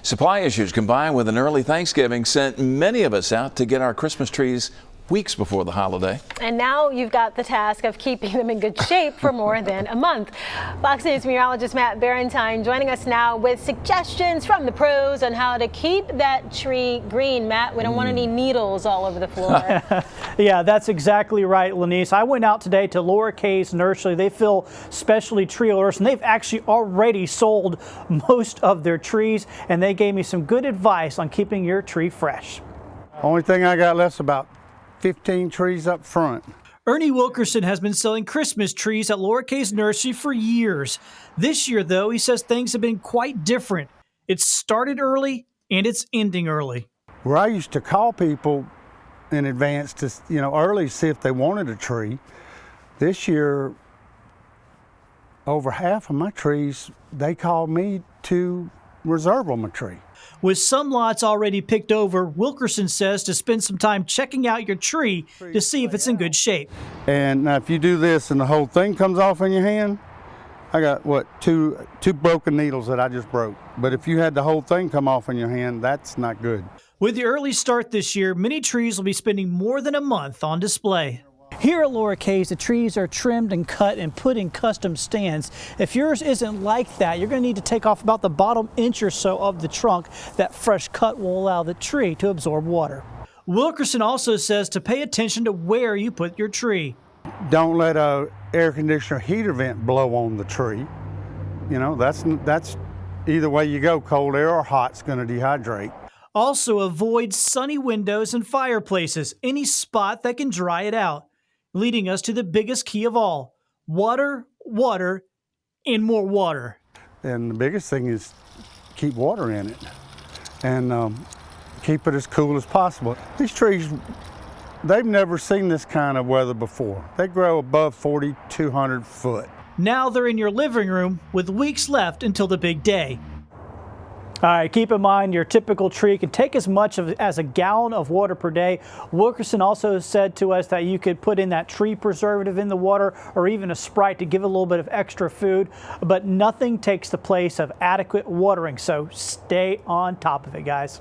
Supply issues combined with an early Thanksgiving sent many of us out to get our Christmas trees weeks before the holiday. And now you've got the task of keeping them in good shape for more than a month. Fox News meteorologist Matt Barentine joining us now with suggestions from the pros on how to keep that tree green. Matt, we don't want any needles all over the floor. Yeah, that's exactly right, Lenise. I went out today to Laura Kay's nursery. They fill specialty tree orders, and they've actually already sold most of their trees, and they gave me some good advice on keeping your tree fresh. Only thing I got left's about 15 trees up front. Ernie Wilkerson has been selling Christmas trees at Laura Kay's nursery for years. This year, though, he says things have been quite different. It started early and it's ending early. Where I used to call people in advance to, early, see if they wanted a tree. This year, over half of my trees, they called me to reserve them a tree. With some lots already picked over, Wilkerson says to spend some time checking out your tree to see if it's in good shape. And now if you do this and the whole thing comes off in your hand, I got, two broken needles that I just broke. But if you had the whole thing come off in your hand, that's not good. With the early start this year, many trees will be spending more than a month on display. Here at Laura Kay's, the trees are trimmed and cut and put in custom stands. If yours isn't like that, you're going to need to take off about the bottom inch or so of the trunk. That fresh cut will allow the tree to absorb water. Wilkerson also says to pay attention to where you put your tree. Don't let a air conditioner heater vent blow on the tree. That's either way you go, cold air or hot's going to dehydrate. Also avoid sunny windows and fireplaces, any spot that can dry it out. Leading us to the biggest key of all, water, water, and more water. And the biggest thing is keep water in it and keep it as cool as possible. These trees, they've never seen this kind of weather before. They grow above 4,200 foot. Now they're in your living room with weeks left until the big day. All right, keep in mind your typical tree can take as much as a gallon of water per day. Wilkerson also said to us that you could put in that tree preservative in the water or even a Sprite to give a little bit of extra food, but nothing takes the place of adequate watering, so stay on top of it, guys.